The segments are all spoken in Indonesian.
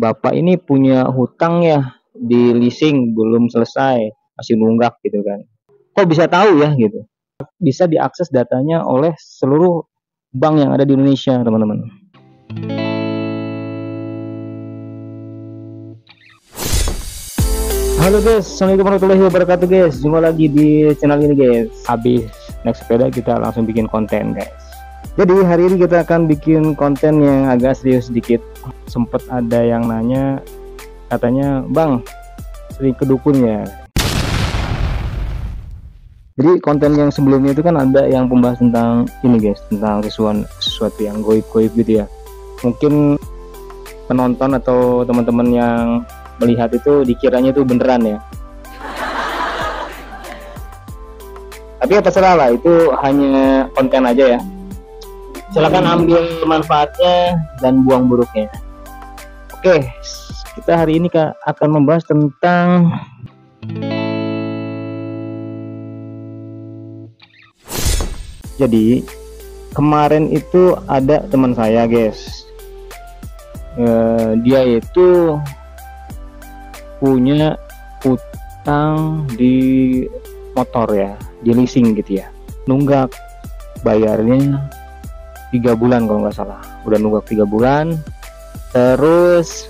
bapak ini punya hutang ya di leasing belum selesai, masih nunggak gitu kan. Kok bisa tahu ya gitu? Bisa diakses datanya oleh seluruh bank yang ada di Indonesia, teman-teman. Halo guys, assalamualaikum warahmatullahi wabarakatuh guys. Jumpa lagi di channel ini guys. Habis naik sepeda kita langsung bikin konten guys. Jadi hari ini kita akan bikin konten yang agak serius sedikit. Sempet ada yang nanya, katanya bang sering ke dukun ya. Jadi konten yang sebelumnya itu kan ada yang pembahas tentang ini guys, tentang sesuatu yang goib-goib gitu ya. Mungkin penonton atau teman-teman yang melihat itu dikiranya itu beneran ya. Tapi ya terserah lah, itu hanya konten aja ya. Silakan ambil manfaatnya dan buang buruknya. Oke, kita hari ini akan membahas tentang jadi kemarin itu ada teman saya guys. Dia itu punya utang di motor ya, di leasing gitu ya, nunggak bayarnya 3 bulan kalau nggak salah, udah nunggak 3 bulan. Terus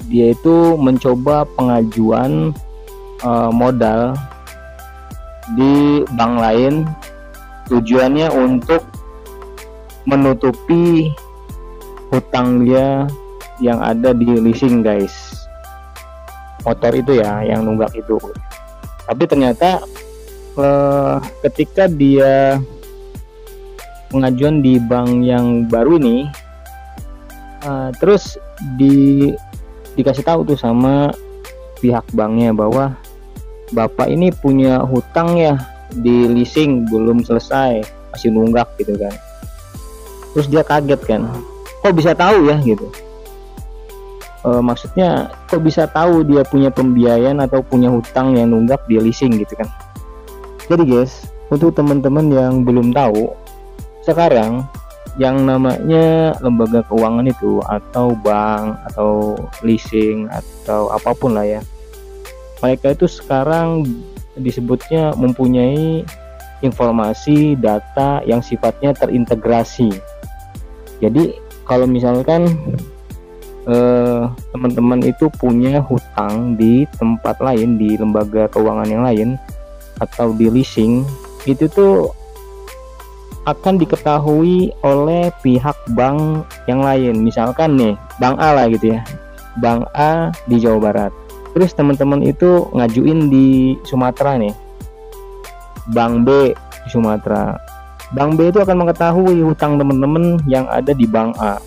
dia itu mencoba pengajuan modal di bank lain, tujuannya untuk menutupi hutang dia yang ada di leasing guys, motor itu ya yang nunggak itu. Tapi ternyata ketika dia pengajuan di bank yang baru ini, terus dikasih tahu tuh sama pihak banknya bahwa bapak ini punya hutang ya di leasing belum selesai, masih nunggak gitu kan. Terus dia kaget kan, kok bisa tahu ya gitu. Maksudnya kok bisa tahu dia punya pembiayaan atau punya hutang yang nunggak di leasing gitu kan. Jadi guys, untuk teman-teman yang belum tahu, sekarang yang namanya lembaga keuangan itu atau bank atau leasing atau apapun lah ya, mereka itu sekarang disebutnya mempunyai informasi data yang sifatnya terintegrasi. Jadi kalau misalkan teman-teman itu punya hutang di tempat lain, di lembaga keuangan yang lain atau di leasing, itu tuh akan diketahui oleh pihak bank yang lain. Misalkan nih bank A lah gitu ya, bank A di Jawa Barat, terus teman-teman itu ngajuin di Sumatera nih, bank B di Sumatera. Bank B itu akan mengetahui hutang teman-teman yang ada di bank A.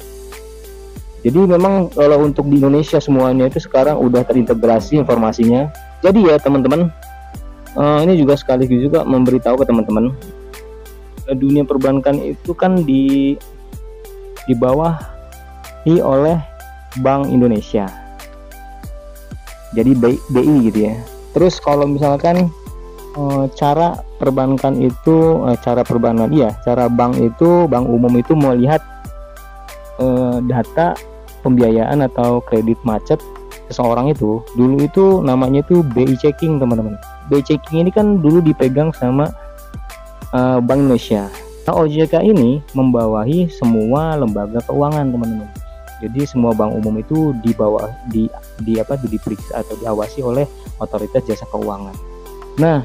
Jadi memang kalau untuk di Indonesia semuanya itu sekarang udah terintegrasi informasinya. Jadi ya teman-teman, ini juga sekaligus juga memberitahu ke teman-teman, dunia perbankan itu kan dibawahi oleh Bank Indonesia. Jadi BI gitu ya. Terus kalau misalkan cara bank itu, bank umum itu melihat data pembiayaan atau kredit macet seseorang itu, dulu itu namanya itu BI checking teman-teman. BI checking ini kan dulu dipegang sama Bank Indonesia. Nah, OJK ini membawahi semua lembaga keuangan teman-teman. Jadi semua bank umum itu diperiksa atau diawasi oleh otoritas jasa keuangan. Nah,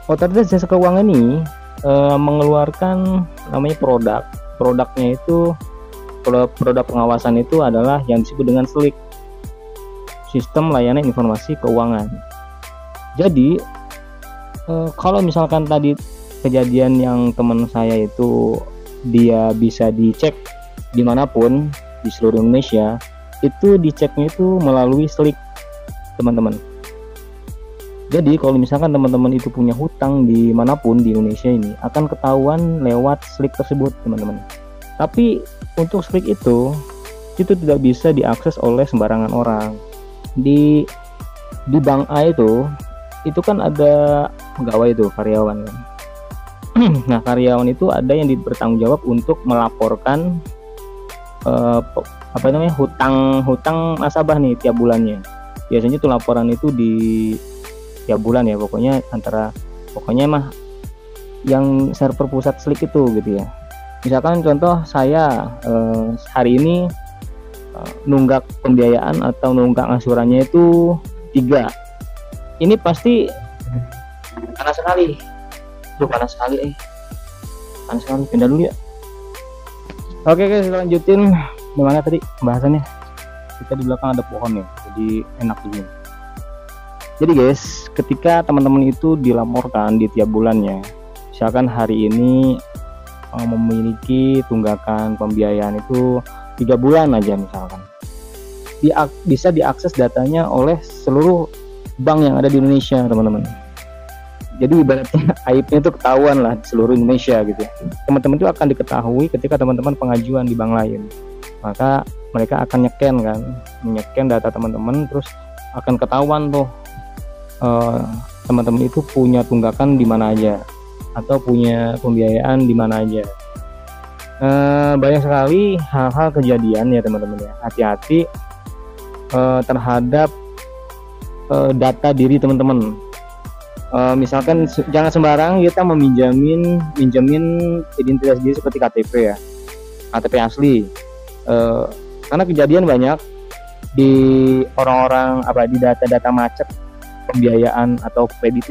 otoritas jasa keuangan ini mengeluarkan namanya produknya itu, produk pengawasan itu adalah yang disebut dengan SLIK, Sistem Layanan Informasi Keuangan. Jadi kalau misalkan tadi kejadian yang teman saya itu dia bisa dicek dimanapun di seluruh Indonesia, itu diceknya itu melalui SLIK teman-teman. Jadi kalau misalkan teman-teman itu punya hutang dimanapun di Indonesia ini, akan ketahuan lewat SLIK tersebut teman-teman. Tapi untuk SLIK itu tidak bisa diakses oleh sembarangan orang. Di bank A itu kan ada pegawai itu, karyawan kan. Nah, karyawan itu ada yang bertanggung jawab untuk melaporkan hutang nasabah nih tiap bulannya. Biasanya tuh laporan itu di tiap bulan ya, pokoknya mah yang server pusat Slick itu gitu ya. Misalkan contoh saya hari ini nunggak pembiayaan atau nunggak angsurannya itu 3. Ini pasti panas sekali. Panas sekali pindah dulu ya. Oke guys, lanjutin gimana tadi pembahasannya. Kita di belakang ada pohon ya, jadi enak dingin. Jadi guys, ketika teman-teman itu dilaporkan di tiap bulannya, misalkan hari ini memiliki tunggakan pembiayaan itu 3 bulan aja misalkan, bisa diakses datanya oleh seluruh bank yang ada di Indonesia teman-teman. Jadi ibaratnya aibnya itu ketahuan lah di seluruh Indonesia gitu ya. Teman-teman itu akan diketahui ketika teman-teman pengajuan di bank lain, maka mereka akan nyeken data teman-teman, terus akan ketahuan tuh teman-teman itu punya tunggakan di mana aja atau punya pembiayaan di mana aja. Banyak sekali hal-hal kejadian ya teman-teman ya. Hati-hati terhadap data diri teman-teman. Misalkan jangan sembarang kita minjemin identitas diri seperti KTP ya, KTP asli. Karena kejadian banyak di orang-orang di data-data macet pembiayaan atau kredit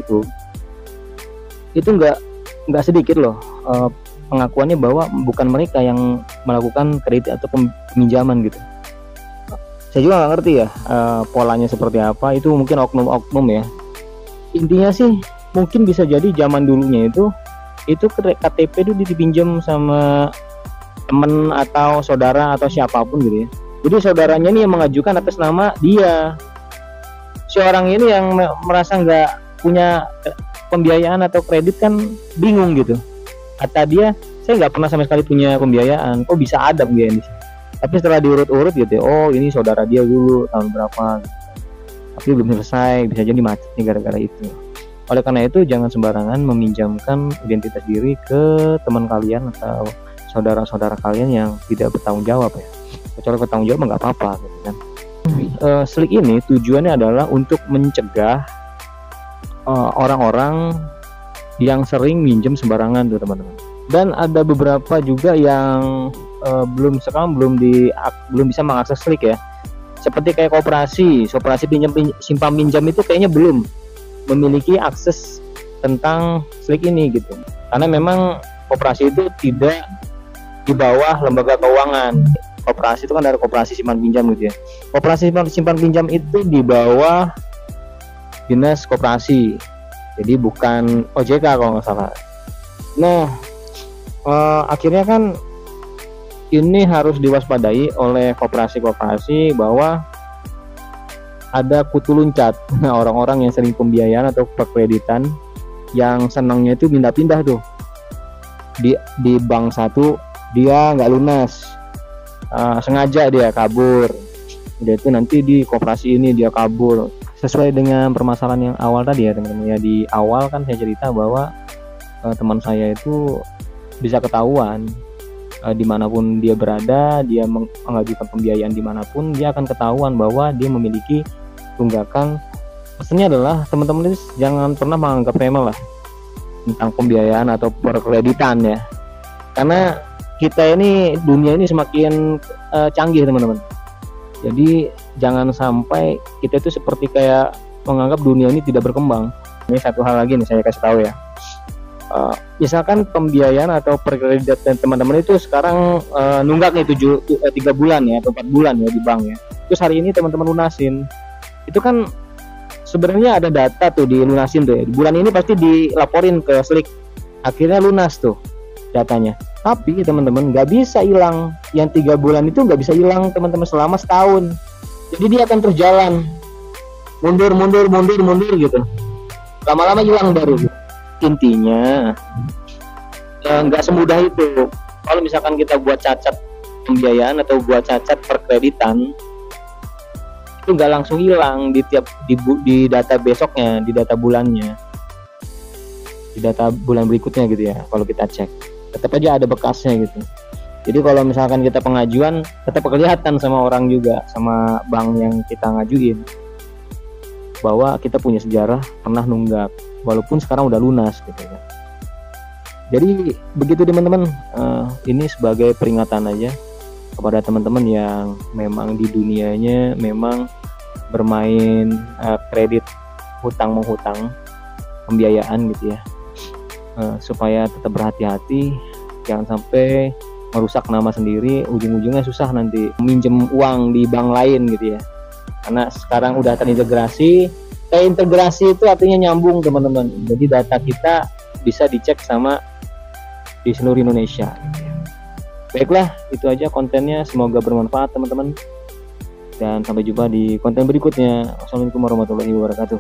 itu nggak sedikit loh pengakuannya bahwa bukan mereka yang melakukan kredit atau peminjaman gitu. Saya juga nggak ngerti ya polanya seperti apa, itu mungkin oknum-oknum ya. Intinya sih mungkin bisa jadi zaman dulunya itu KTP itu dipinjam sama temen atau saudara atau siapapun gitu ya. Jadi saudaranya ini yang mengajukan atas nama dia. Si orang ini yang merasa nggak punya pembiayaan atau kredit kan bingung gitu. Kata dia, saya nggak pernah sama sekali punya pembiayaan, kok bisa ada pembiayaan di sini. Tapi setelah diurut-urut gitu ya, oh ini saudara dia dulu tahun berapa gitu. Tapi belum selesai, bisa jadi macet nih gara-gara itu. Oleh karena itu jangan sembarangan meminjamkan identitas diri ke teman kalian atau saudara-saudara kalian yang tidak bertanggung jawab ya. Kecuali bertanggung jawab nggak apa-apa gitu kan. Slick ini tujuannya adalah untuk mencegah orang-orang yang sering minjem sembarangan tuh teman-teman. Dan ada beberapa juga yang belum bisa mengakses Slick ya. Seperti kayak koperasi simpan pinjam itu kayaknya belum memiliki akses tentang Slick ini gitu. Karena memang koperasi itu tidak di bawah lembaga keuangan. Koperasi itu kan dari koperasi simpan pinjam gitu ya. Koperasi simpan pinjam itu di bawah dinas koperasi. Jadi bukan OJK kalau nggak salah. Nah, akhirnya kan ini harus diwaspadai oleh koperasi-koperasi bahwa ada kutu luncat. Nah, orang-orang yang sering pembiayaan atau perkreditan yang senangnya itu pindah-pindah tuh. Di bank satu dia nggak lunas, sengaja dia kabur. Udah itu nanti di koperasi ini dia kabur. Sesuai dengan permasalahan yang awal tadi ya teman-teman ya, di awal kan saya cerita bahwa teman saya itu bisa ketahuan dimanapun dia berada, dia mengajukan pembiayaan dimanapun, dia akan ketahuan bahwa dia memiliki tunggakan. Pesannya adalah teman-teman itu jangan pernah menganggap remeh lah tentang pembiayaan atau perkreditan ya, karena kita ini dunia ini semakin canggih teman-teman. Jadi jangan sampai kita itu seperti kayak menganggap dunia ini tidak berkembang. Ini satu hal lagi nih saya kasih tahu ya. Misalkan pembiayaan atau perkreditan teman-teman itu sekarang nunggak nih 3 bulan ya atau 4 bulan ya di bank ya. Terus hari ini teman-teman lunasin. Itu kan sebenarnya ada data tuh dilunasin tuh ya. Di bulan ini pasti dilaporin ke Slick. Akhirnya lunas tuh datanya. Tapi teman-teman nggak bisa hilang. Yang 3 bulan itu nggak bisa hilang teman-teman selama setahun. Jadi dia akan terus jalan mundur gitu. Lama-lama hilang baru. Intinya nggak semudah itu. Kalau misalkan kita buat cacat pembiayaan atau buat cacat perkreditan, itu nggak langsung hilang di data besoknya, di data bulannya, di data bulan berikutnya gitu ya. Kalau kita cek tetap aja ada bekasnya gitu. Jadi kalau misalkan kita pengajuan tetap kelihatan sama orang juga, sama bank yang kita ngajuin, bahwa kita punya sejarah pernah nunggak walaupun sekarang udah lunas gitu ya. Jadi begitu teman-teman, ini sebagai peringatan aja kepada teman-teman yang memang di dunianya memang bermain kredit hutang menghutang, pembiayaan gitu ya, supaya tetap berhati-hati, jangan sampai merusak nama sendiri, ujung-ujungnya susah nanti minjem uang di bank lain gitu ya. Karena sekarang udah terintegrasi. Integrasi itu artinya nyambung teman-teman. Jadi data kita bisa dicek sama di seluruh Indonesia. Baiklah, itu aja kontennya. Semoga bermanfaat teman-teman. Dan sampai jumpa di konten berikutnya. Wassalamualaikum warahmatullahi wabarakatuh.